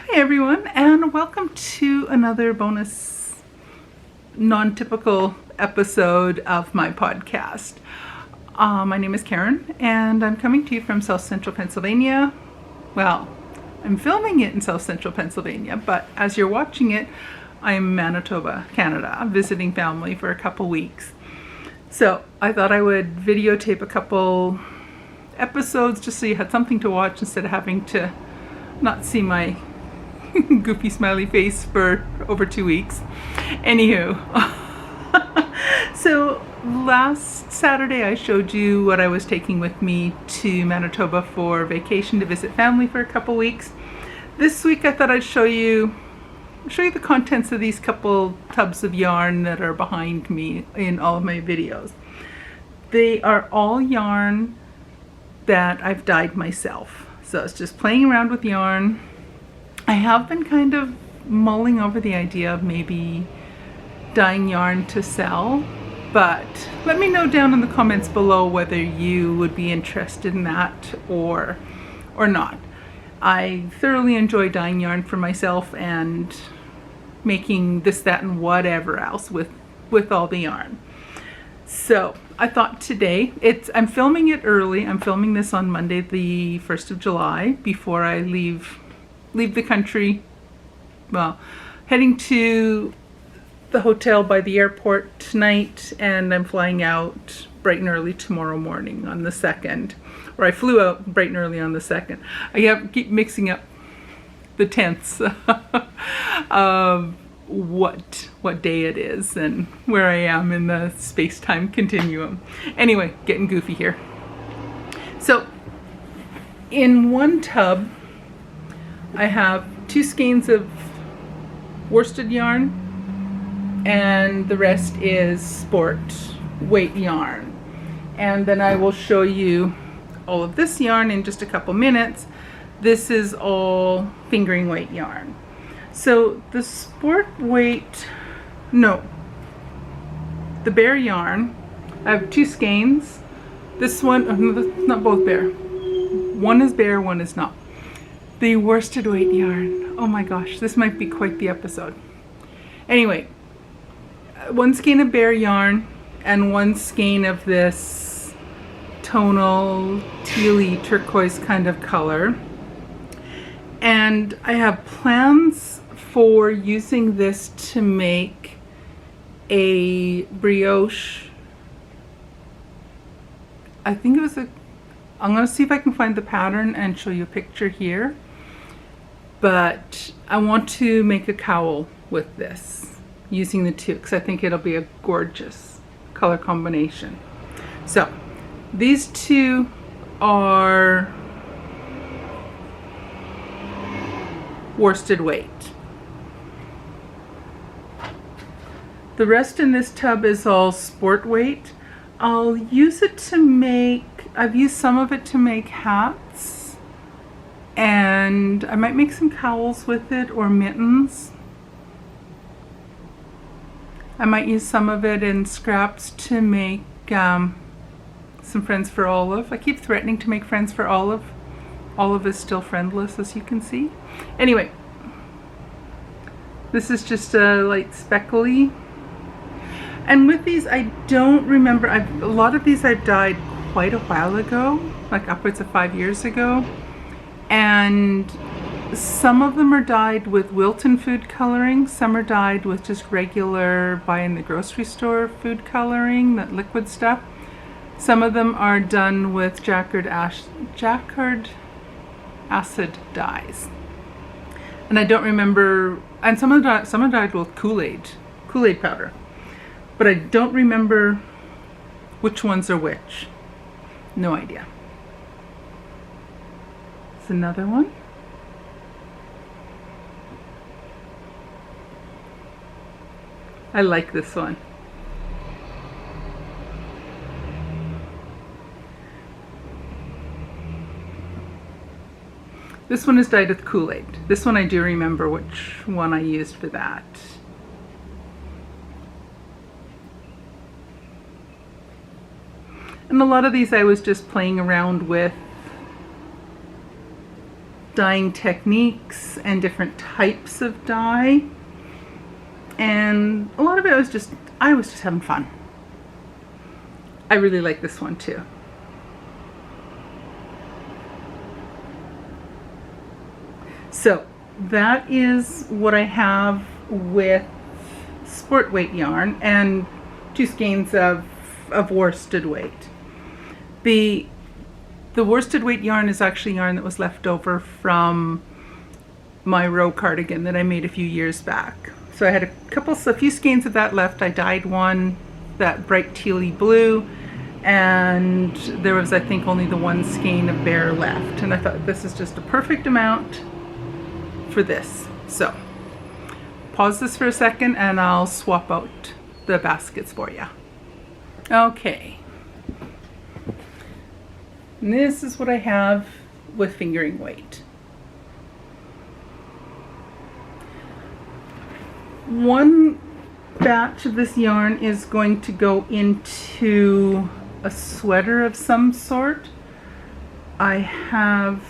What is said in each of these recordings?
Hi everyone, and welcome to another bonus non-typical episode of my podcast. My name is Karen, and I'm coming to you from South Central Pennsylvania. Well, I'm filming it in South Central Pennsylvania, but as you're watching it, I'm in Manitoba, Canada, visiting family for a couple weeks. So I thought I would videotape a couple episodes just so you had something to watch instead of having to not see my goofy smiley face for over 2 weeks. Anywho, so last Saturday I showed you what I was taking with me to Manitoba for vacation to visit family for a couple weeks. This week I thought I'd show you the contents of these couple tubs of yarn that are behind me in all of my videos. They are all yarn that I've dyed myself. So it's just playing around with yarn. I have been kind of mulling over the idea of maybe dyeing yarn to sell, but let me know down in the comments below whether you would be interested in that or not. I thoroughly enjoy dyeing yarn for myself and making this, that, and whatever else with all the yarn. So I thought today, I'm filming it early. I'm filming this on Monday, the 1st of July, before I leave the country. Well, heading to the hotel by the airport tonight, and I'm flying out bright and early tomorrow morning on the 2nd. Or I flew out bright and early on the 2nd. I keep mixing up the tenths of what day it is and where I am in the space-time continuum. Anyway, getting goofy here. So in one tub I have 2 skeins of worsted yarn, and the rest is sport weight yarn. And then I will show you all of this yarn in just a couple minutes. This is all fingering weight yarn. So the the bare yarn, I have 2 skeins. This one, not both bare. One is bare, one is not. The worsted weight yarn. Oh my gosh, this might be quite the episode. Anyway, 1 skein of bare yarn and 1 skein of this tonal tealy turquoise kind of color. And I have plans for using this to make a brioche. I think it was I'm going to see if I can find the pattern and show you a picture here. But I want to make a cowl with this using the 2 because I think it'll be a gorgeous color combination. So these 2 are worsted weight. The rest in this tub is all sport weight. I'll use it to make, I've used some of it to make hats, and I might make some cowls with it or mittens. I might use some of it in scraps to make some friends for Olive. I keep threatening to make friends for Olive. Olive is still friendless, as you can see. Anyway, this is just a light speckly. And with these, I don't remember, a lot of these I've dyed quite a while ago, like upwards of 5 years ago. And some of them are dyed with Wilton food coloring, some are dyed with just regular buy in the grocery store food coloring, that liquid stuff. Some of them are done with Jacquard acid dyes. And I don't remember, and some are dyed with Kool-Aid powder. But I don't remember which ones are which. No idea. It's another one. I like this one. This one is dyed with Kool-Aid. This one I do remember which one I used for that. And a lot of these I was just playing around with dyeing techniques and different types of dye. And a lot of it was just, I was just having fun. I really like this one too. So that is what I have with sport weight yarn and 2 skeins of worsted weight. The worsted weight yarn is actually yarn that was left over from my row cardigan that I made a few years back. So I had a few skeins of that left. I dyed one that bright tealy blue, and there was, I think, only the 1 skein of bare left. And I thought this is just a perfect amount for this. So pause this for a second and I'll swap out the baskets for you. Okay. And this is what I have with fingering weight. One batch of this yarn is going to go into a sweater of some sort. I have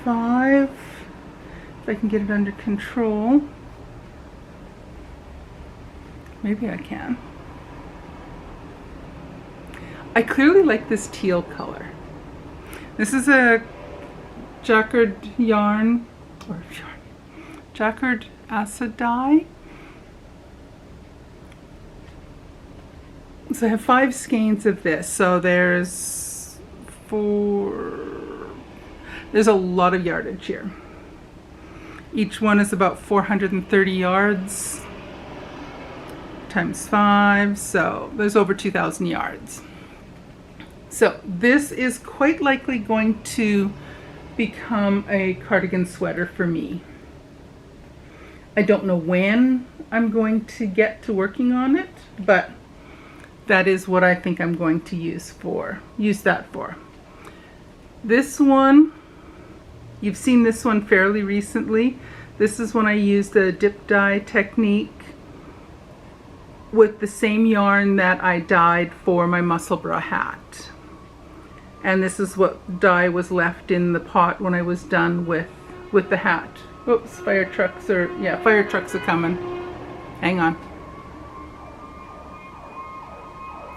5, if I can get it under control. Maybe I can. I clearly like this teal color. This is a jacquard yarn, jacquard acid dye. So I have 5 skeins of this. So there's a lot of yardage here. Each one is about 430 yards times 5, so there's over 2,000 yards. So this is quite likely going to become a cardigan sweater for me. I don't know when I'm going to get to working on it, but that is what I think I'm going to use that for. This one, you've seen this one fairly recently. This is when I used the dip dye technique with the same yarn that I dyed for my muscle bra hat. And this is what dye was left in the pot when I was done with the hat. Oops, fire trucks are coming. Hang on.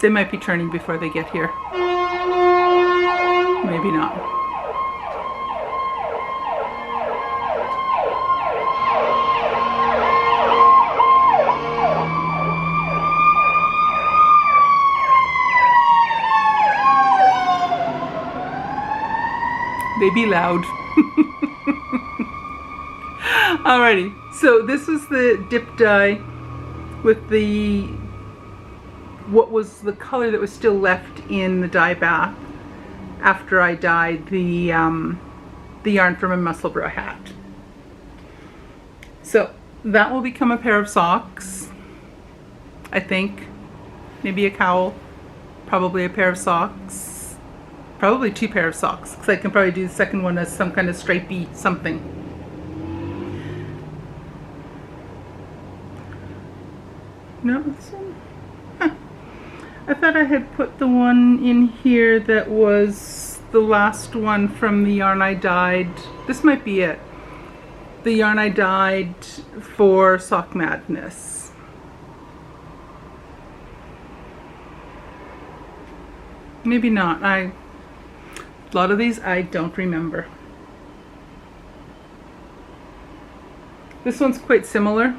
They might be turning before they get here. Maybe not. They be loud. Alrighty, so this was the dip dye with what was the color that was still left in the dye bath after I dyed the yarn from a muscle bra hat. So that will become a pair of socks, I think. Maybe a cowl, probably a pair of socks. Probably 2 pair of socks, because I can probably do the second one as some kind of stripey something. No, this one. Huh. I thought I had put the one in here that was the last one from the yarn I dyed. This might be it. The yarn I dyed for Sock Madness. Maybe not. A lot of these I don't remember. This one's quite similar.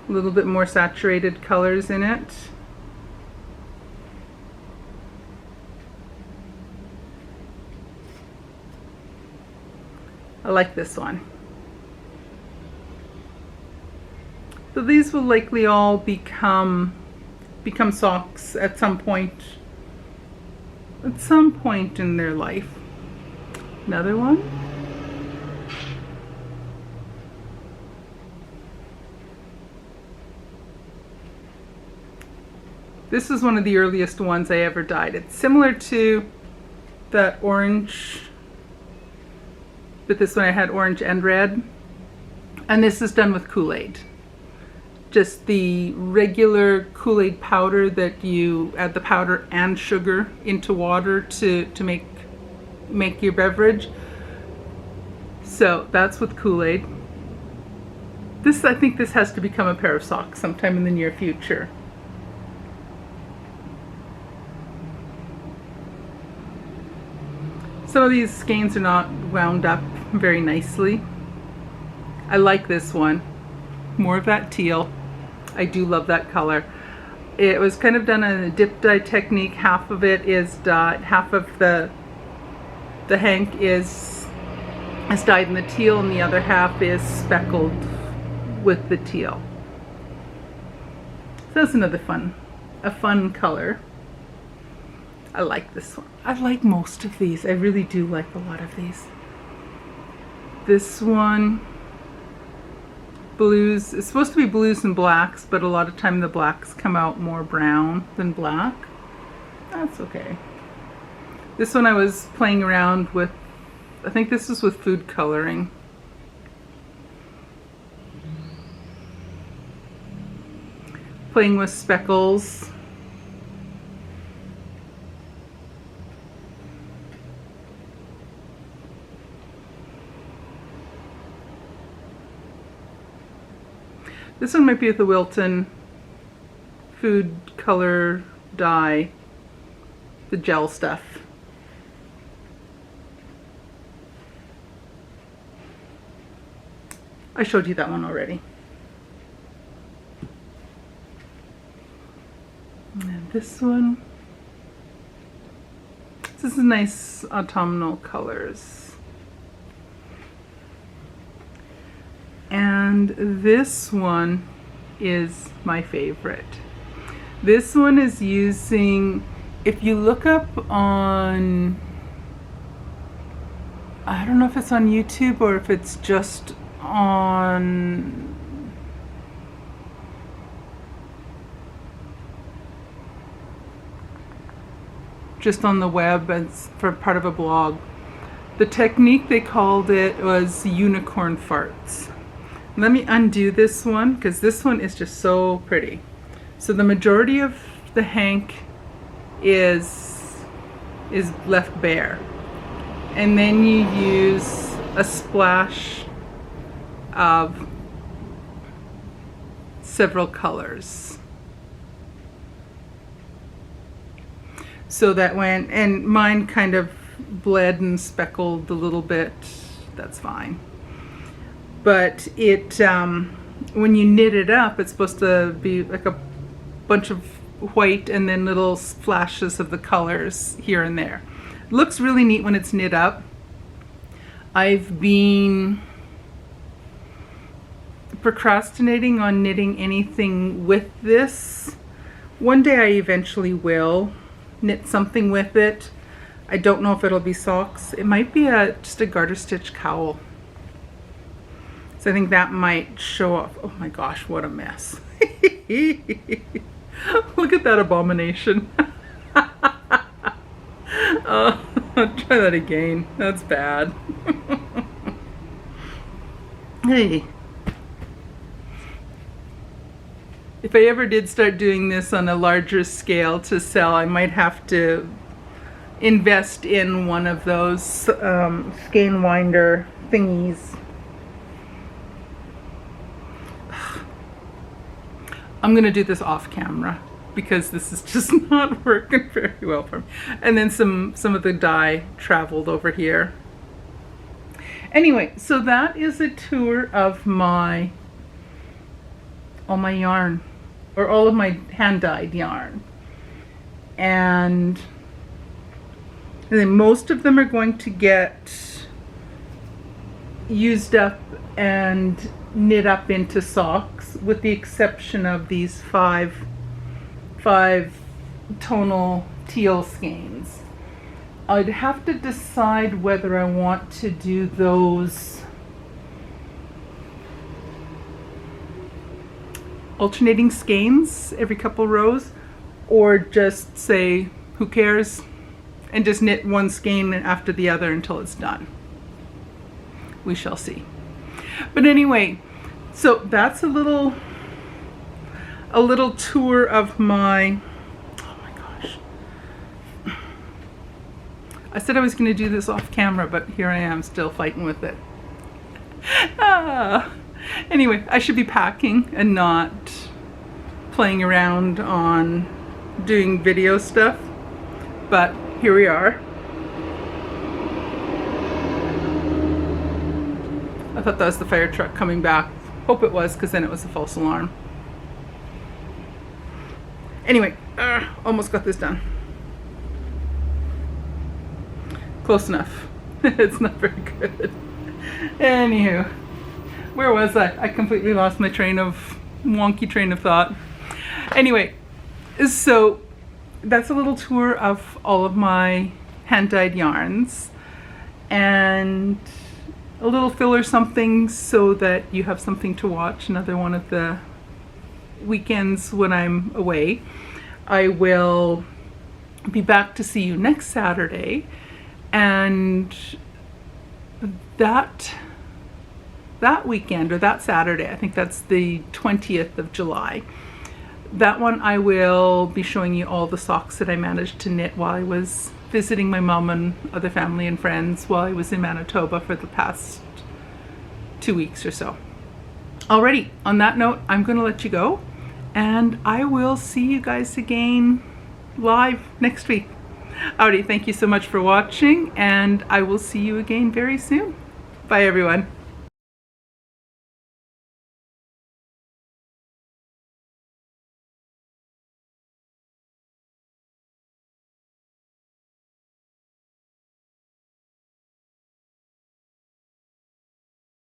A little bit more saturated colors in it. I like this one. So these will likely all become socks at some point in their life. Another one. This is one of the earliest ones I ever dyed. It's similar to that orange, but this one I had orange and red. And this is done with Kool-Aid. Just the regular Kool-Aid powder that you add the powder and sugar into water to make your beverage. So that's with Kool-Aid. I think this has to become a pair of socks sometime in the near future. Some of these skeins are not wound up very nicely. I like this one. More of that teal. I do love that color. It was kind of done in a dip dye technique. Half of it is dyed, half of the hank is dyed in the teal, and the other half is speckled with the teal. So that's another fun color. I like this one. I like most of these. I really do like a lot of these. This one, blues. It's supposed to be blues and blacks, but a lot of time the blacks come out more brown than black. That's okay. This one I was playing around with, I think this is with food coloring. Playing with speckles. This one might be with the Wilton food color dye, the gel stuff. I showed you that one already. And this one. This is nice autumnal colors. And this one is my favorite. This one is using, if you look up on, I don't know if it's on YouTube or if it's just on the web as for part of a blog. The technique they called it was unicorn farts. Let me undo this one because this one is just so pretty. So the majority of the hank is left bare, and then you use a splash of several colors. So that when, and mine kind of bled and speckled a little bit, that's fine. But it, when you knit it up, it's supposed to be like a bunch of white and then little flashes of the colors here and there. It looks really neat when it's knit up. I've been procrastinating on knitting anything with this. One day I eventually will knit something with it. I don't know if it'll be socks. It might be just a garter stitch cowl. So I think that might show up. Oh my gosh, what a mess. Look at that abomination. Oh, I'll try that again. That's bad. Hey. If I ever did start doing this on a larger scale to sell, I might have to invest in one of those skein winder thingies. I'm gonna do this off camera because this is just not working very well for me. And then some of the dye traveled over here. Anyway, so that is a tour of all my yarn, or all of my hand-dyed yarn. And then most of them are going to get used up and knit up into socks, with the exception of these five tonal teal skeins. I'd have to decide whether I want to do those alternating skeins every couple rows, or just say who cares and just knit one skein after the other until it's done. We shall see. But anyway, so that's a little tour of my, oh my gosh. I said I was going to do this off camera, but here I am still fighting with it. Anyway, I should be packing and not playing around on doing video stuff, but here we are. I thought that was the fire truck coming back. Hope it was, because then it was a false alarm. Anyway, almost got this done. Close enough. It's not very good. Anywho, where was I? I completely lost my wonky train of thought. Anyway, so that's a little tour of all of my hand-dyed yarns and a little filler something so that you have something to watch another one of the weekends when I'm away. I will be back to see you next Saturday, and that weekend, or that Saturday, I think that's the 20th of July, that one I will be showing you all the socks that I managed to knit while I was visiting my mom and other family and friends while I was in Manitoba for the past 2 weeks or so. Alrighty, on that note, I'm going to let you go, and I will see you guys again live next week. Alrighty, thank you so much for watching, and I will see you again very soon. Bye everyone.